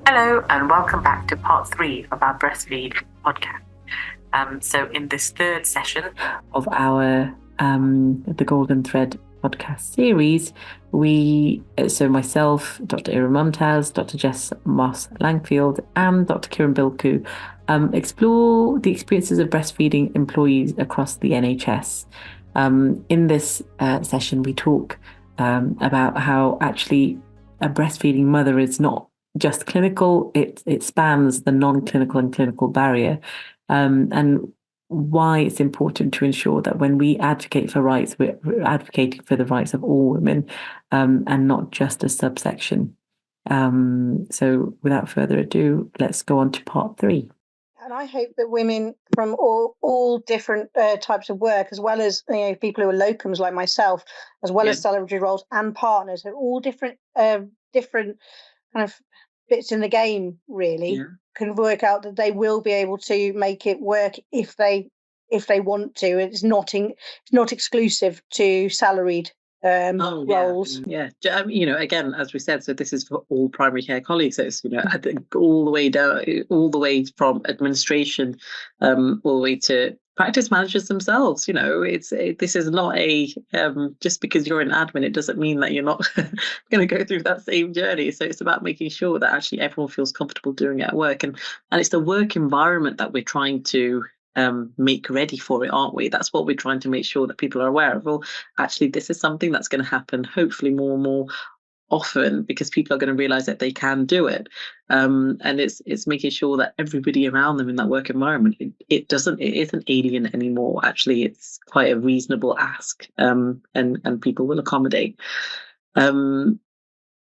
Hello and welcome back to part 3 of our Breastfeeding Podcast. So in this third session of our the Golden Thread podcast series, myself, Dr. Errum Mumtaz, Dr. Jennifer Moss Langfield and Dr. Kirran Bilkhu explore the experiences of breastfeeding employees across the NHS. In this session, we talk about how actually a breastfeeding mother is not just clinical, it spans the non-clinical and clinical barrier, and why it's important to ensure that when we advocate for rights, we're advocating for the rights of all women, and not just a subsection. So without further ado, let's go on to part 3. And I hope that women from all different types of work, as well as people who are locums like myself, as well as salaried roles and partners, are all different kind of bits in the game, really, can work out that they will be able to make it work if they want to. It's not exclusive to salaried roles. Again, as we said, so this is for all primary care colleagues. So it's I think all the way down, all the way from administration, all the way to practice managers themselves. This is not a just because you're in admin, it doesn't mean that you're not going to go through that same journey. So it's about making sure that actually everyone feels comfortable doing it at work, and it's the work environment that we're trying to make ready for it, aren't we? That's what we're trying to make sure that people are aware of. Well, actually, this is something that's going to happen hopefully more and more often, because people are going to realize that they can do it, and it's making sure that everybody around them in that work environment, it isn't alien anymore. Actually, it's quite a reasonable ask, and people will accommodate.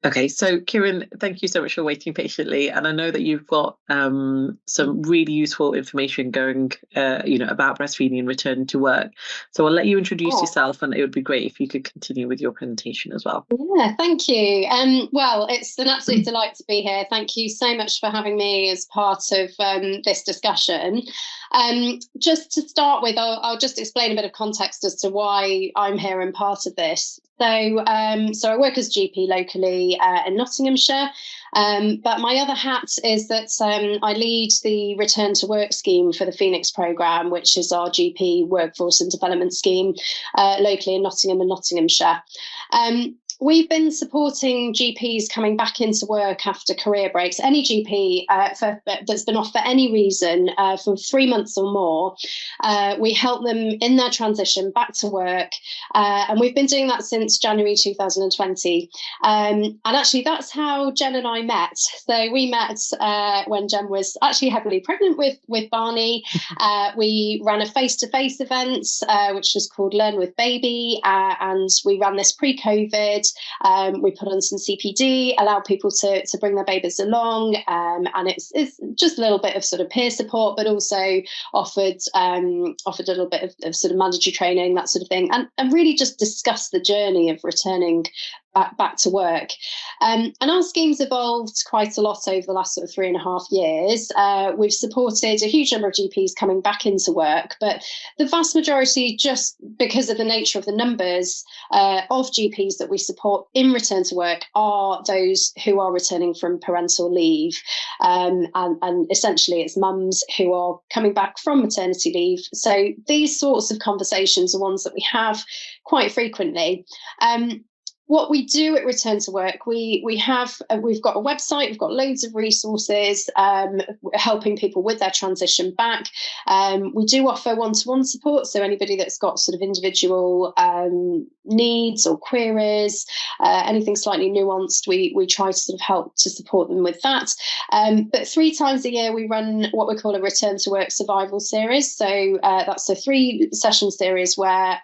Okay, so Kirran, thank you so much for waiting patiently, and I know that you've got some really useful information going, about breastfeeding and returning to work. So I'll let you introduce yourself, and it would be great if you could continue with your presentation as well. Yeah, thank you. Well, it's an absolute delight to be here. Thank you so much for having me as part of this discussion. Just to start with, I'll just explain a bit of context as to why I'm here and part of this. So I work as GP locally in Nottinghamshire, but my other hat is that I lead the Return to Work scheme for the Phoenix programme, which is our GP workforce and development scheme locally in Nottingham and Nottinghamshire. We've been supporting GPs coming back into work after career breaks. Any GP that's been off for any reason for 3 months or more, we help them in their transition back to work. And we've been doing that since January 2020. And actually, that's how Jen and I met. So we met when Jen was actually heavily pregnant with Barney. We ran a face-to-face event, which was called Learn with Baby. And we ran this pre-COVID. We put on some CPD, allowed people to bring their babies along, and it's just a little bit of sort of peer support, but also offered a little bit of sort of mandatory training, that sort of thing, and really just discuss the journey of returning back to work. And our scheme's evolved quite a lot over the last sort of 3.5 years. We've supported a huge number of GPs coming back into work, but the vast majority, just because of the nature of the numbers of GPs that we support in return to work, are those who are returning from parental leave. And essentially it's mums who are coming back from maternity leave. So these sorts of conversations are ones that we have quite frequently. What we do at Return to Work, we've got a website, we've got loads of resources helping people with their transition back. We do offer one-to-one support, so anybody that's got sort of individual needs or queries, anything slightly nuanced, we try to sort of help to support them with that. But 3 times a year we run what we call a Return to Work survival series. So that's a 3-session series where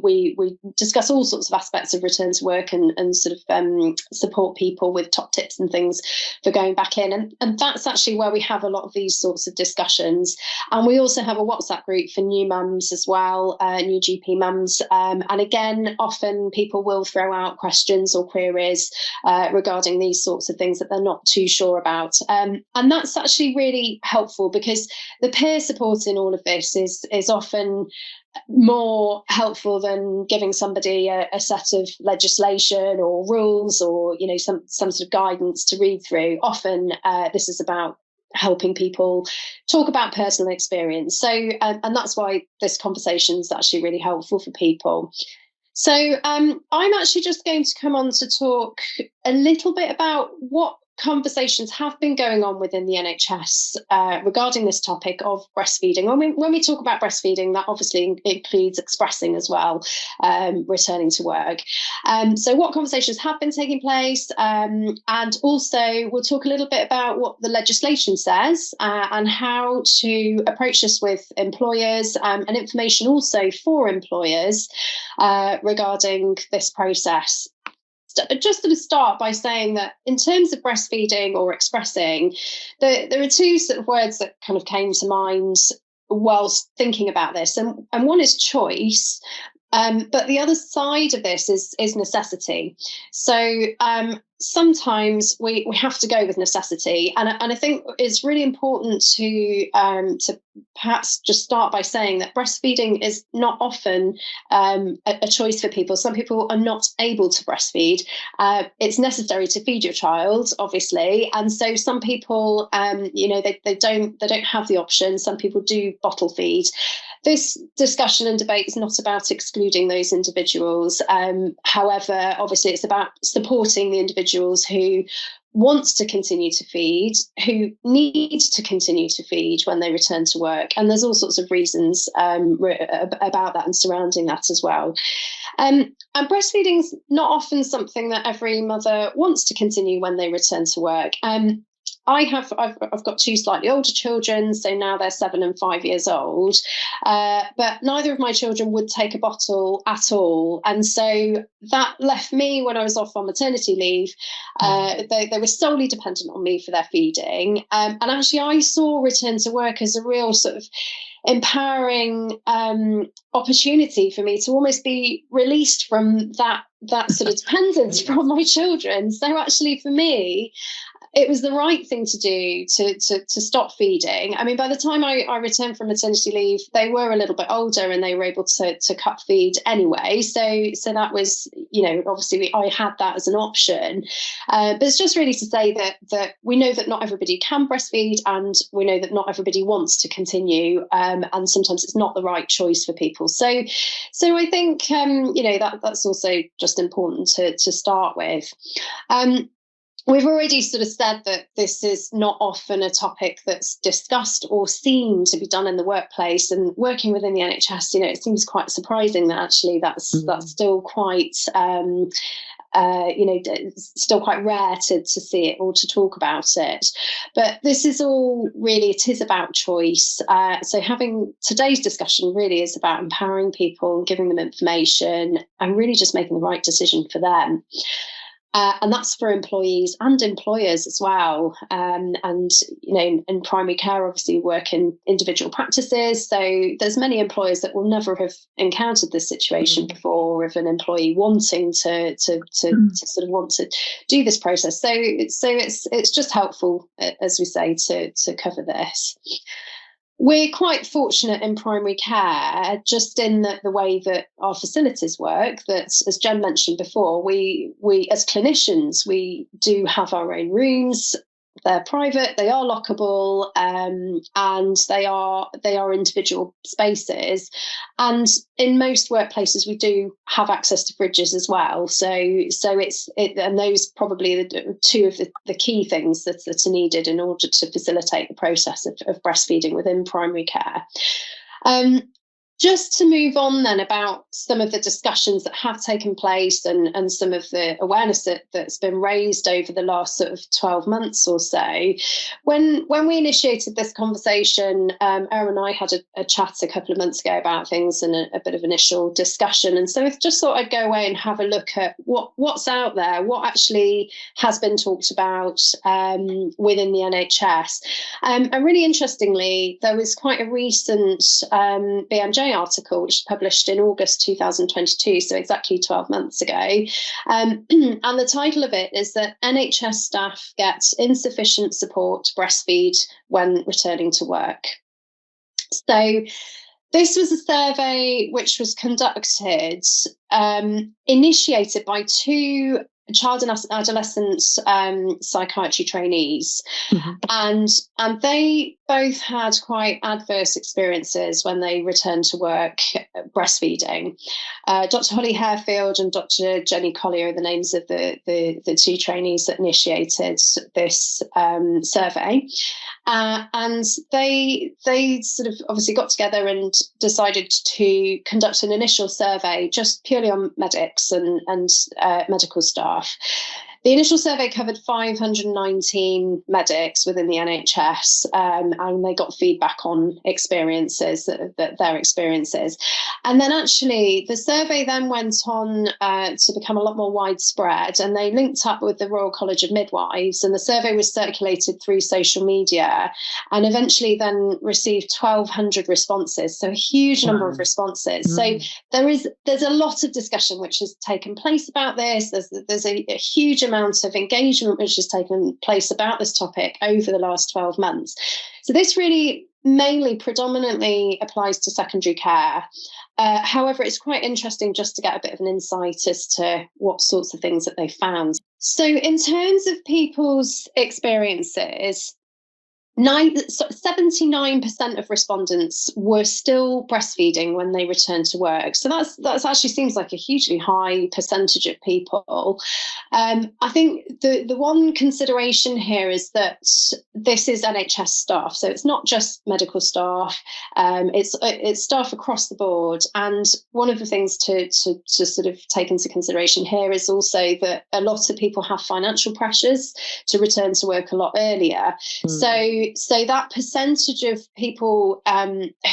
we discuss all sorts of aspects of return to work and sort of support people with top tips and things for going back in. And that's actually where we have a lot of these sorts of discussions. And we also have a WhatsApp group for new mums as well, new GP mums. And again, often people will throw out questions or queries regarding these sorts of things that they're not too sure about. And that's actually really helpful, because the peer support in all of this is often more helpful than giving somebody a set of legislation or rules or, you know, some sort of guidance to read through. Often this is about helping people talk about personal experience. So, and that's why this conversation is actually really helpful for people. So I'm actually just going to come on to talk a little bit about what conversations have been going on within the NHS regarding this topic of breastfeeding. When we talk about breastfeeding, that obviously includes expressing as well, returning to work. So what conversations have been taking place, and also we'll talk a little bit about what the legislation says and how to approach this with employers, and information also for employers regarding this process. Just to start by saying that in terms of breastfeeding or expressing, there are two sort of words that kind of came to mind whilst thinking about this. And one is choice, but the other side of this is necessity. So sometimes we have to go with necessity. And I think it's really important to perhaps just start by saying that breastfeeding is not often a choice for people. Some people are not able to breastfeed. It's necessary to feed your child, obviously. And so some people, you know, they don't have the option. Some people do bottle feed. This discussion and debate is not about excluding those individuals. However, obviously, it's about supporting the individuals who want to continue to feed, who need to continue to feed when they return to work. And there's all sorts of reasons about that and surrounding that as well. And breastfeeding is not often something that every mother wants to continue when they return to work. I've got two slightly older children, so now they're 7 and 5 years old, but neither of my children would take a bottle at all. And so that left me, when I was off on maternity leave, they were solely dependent on me for their feeding. And actually I saw return to work as a real sort of empowering opportunity for me to almost be released from that sort of dependence from my children. So actually for me, it was the right thing to do to stop feeding. I mean, by the time I returned from maternity leave, they were a little bit older and they were able to cut feed anyway. So that was, you know, obviously I had that as an option. But it's just really to say that we know that not everybody can breastfeed, and we know that not everybody wants to continue. And sometimes it's not the right choice for people. So I think, you know, that's also just important to start with. We've already sort of said that this is not often a topic that's discussed or seen to be done in the workplace, and working within the NHS, you know, it seems quite surprising that actually that's still quite, you know, still quite rare to see it or to talk about it. But this is all really, it is about choice. So having today's discussion really is about empowering people and giving them information and really just making the right decision for them. And that's for employees and employers as well. And, you know, in primary care, obviously, we work in individual practices. So there's many employers that will never have encountered this situation before of an employee wanting to sort of want to do this process. So it's just helpful, as we say, to cover this. We're quite fortunate in primary care, just in the way that our facilities work, that, as Jen mentioned before, we as clinicians, we do have our own rooms. They're private, they are lockable, and they are individual spaces. And in most workplaces, we do have access to fridges as well. So and those probably the two of the key things that are needed in order to facilitate the process of breastfeeding within primary care. Just to move on then about some of the discussions that have taken place and some of the awareness that's been raised over the last sort of 12 months or so. When we initiated this conversation, Errum and I had a chat a couple of months ago about things and a bit of initial discussion. And so I just thought I'd go away and have a look at what's out there, what actually has been talked about within the NHS. And really interestingly, there was quite a recent BMJ article which was published in August 2022, so exactly 12 months ago, and the title of it is that NHS staff get insufficient support to breastfeed when returning to work. So This was a survey which was conducted, initiated by two child and adolescent psychiatry trainees, and they both had quite adverse experiences when they returned to work breastfeeding. Dr. Holly Harefield and Dr. Jenny Collier are the names of the two trainees that initiated this survey. And they sort of obviously got together and decided to conduct an initial survey just purely on medics and medical staff. The initial survey covered 519 medics within the NHS, and they got feedback on experiences, their experiences. And then actually the survey then went on to become a lot more widespread, and they linked up with the Royal College of Midwives, and the survey was circulated through social media and eventually then received 1,200 responses, so a huge number of responses. So there's a lot of discussion which has taken place about this. There's a huge amount of engagement which has taken place about this topic over the last 12 months. So this really predominantly applies to secondary care. However, it's quite interesting just to get a bit of an insight as to what sorts of things that they found. So in terms of people's experiences, 79% of respondents were still breastfeeding when they returned to work. So that's actually seems like a hugely high percentage of people. I think the one consideration here is that this is NHS staff, so it's not just medical staff. It's staff across the board. And one of the things to sort of take into consideration here is also that a lot of people have financial pressures to return to work a lot earlier. So that percentage of people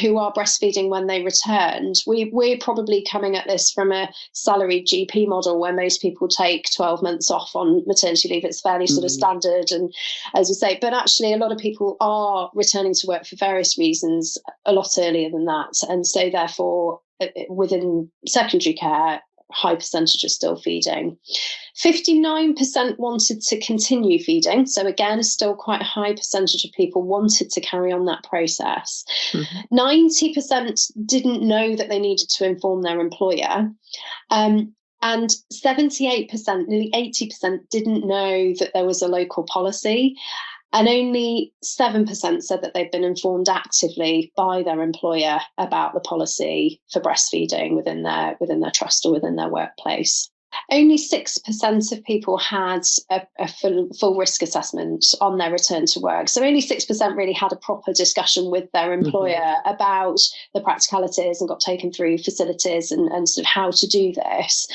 who are breastfeeding when they returned, we're probably coming at this from a salaried GP model where most people take 12 months off on maternity leave. It's fairly sort of standard, and as you say, but actually a lot of people are returning to work for various reasons a lot earlier than that. And so therefore within secondary care, high percentage are still feeding. 59% wanted to continue feeding. So again, still quite a high percentage of people wanted to carry on that process. 90% didn't know that they needed to inform their employer. And 78%, nearly 80%, didn't know that there was a local policy. And only 7% said that they'd been informed actively by their employer about the policy for breastfeeding within their trust or within their workplace. Only 6% of people had a full risk assessment on their return to work. So only 6% really had a proper discussion with their employer about the practicalities and got taken through facilities and sort of how to do this.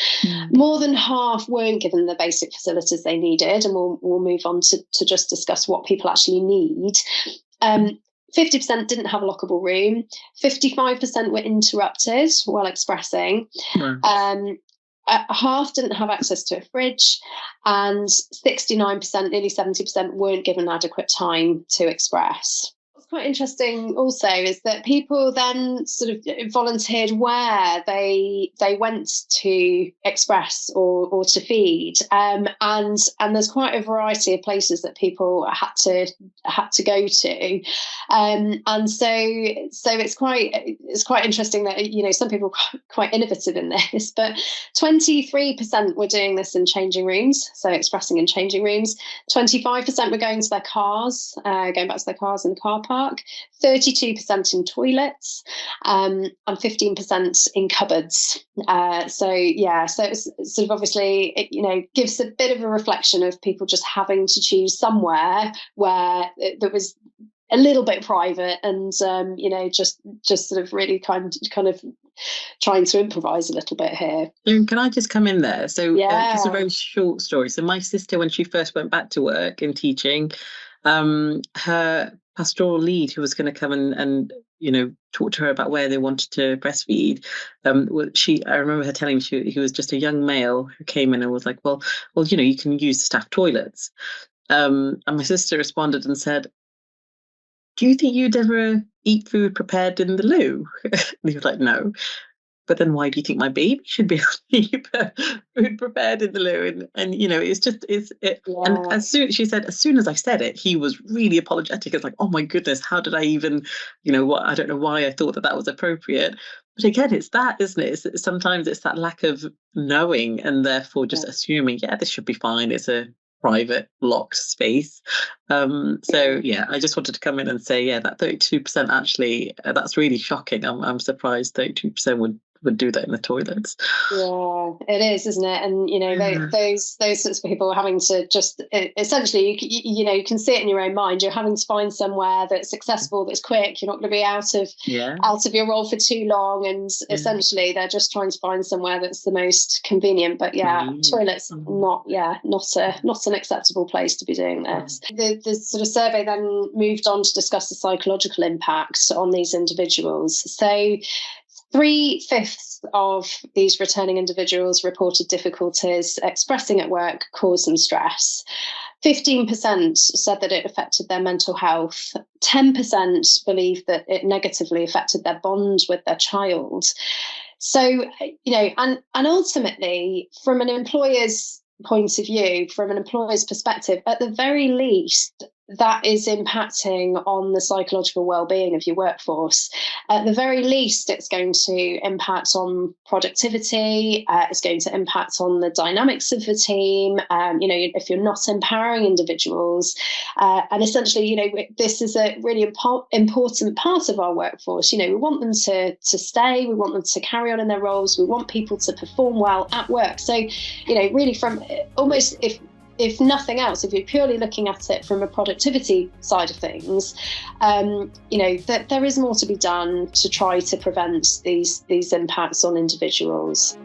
More than half weren't given the basic facilities they needed, and we'll move on to just discuss what people actually need. 50% didn't have a lockable room. 55% were interrupted while expressing. Half didn't have access to a fridge, and 69%, nearly 70%, weren't given adequate time to express. What's quite interesting also is that people then sort of volunteered where they went to express or to feed, and there's quite a variety of places that people had to go to, and so it's quite interesting that, you know, some people are quite innovative in this, but 23% were doing this in changing rooms, so expressing in changing rooms. 25% were going to their cars, going back to their cars in the car park. 32% in toilets, and 15% in cupboards. So it's sort of obviously, it, you know, gives a bit of a reflection of people just having to choose somewhere where that was a little bit private, and you know, just sort of really kind of trying to improvise a little bit here. Can I just come in there? So just a very short story. So my sister, when she first went back to work in teaching, her pastoral lead, who was going to come and you know, talk to her about where they wanted to breastfeed, I remember her telling me he was just a young male who came in and was like, well, you know, you can use staff toilets. And my sister responded and said, do you think you'd ever eat food prepared in the loo? And he was like, no. but then why do you think my baby should be food prepared in the loo? And and as soon as I said it, he was really apologetic. It's like, oh my goodness, how did I even, I don't know why I thought that was appropriate. But again, it's that, isn't it? Sometimes it's that lack of knowing and therefore just assuming, this should be fine. It's a private locked space. I just wanted to come in and say, that 32% actually, that's really shocking. I'm surprised 32% would do that in the toilets. Yeah, it is, isn't it? And those sorts of people are having to just essentially, you can see it in your own mind. You're having to find somewhere that's accessible, that's quick. You're not going to be out of your role for too long, and essentially they're just trying to find somewhere that's the most convenient. But toilets not an acceptable place to be doing this. The sort of survey then moved on to discuss the psychological impact on these individuals. So 3/5 of these returning individuals reported difficulties expressing at work caused them stress. 15% said that it affected their mental health. 10% believed that it negatively affected their bond with their child. So, and ultimately, from an employer's point of view, from an employer's perspective, at the very least, that is impacting on the psychological well-being of your workforce. At the very least, it's going to impact on productivity. It's going to impact on the dynamics of the team. If you're not empowering individuals, and essentially, this is a really important part of our workforce. We want them to stay. We want them to carry on in their roles. We want people to perform well at work. So, really, from almost if nothing else, if you're purely looking at it from a productivity side of things, that there is more to be done to try to prevent these impacts on individuals.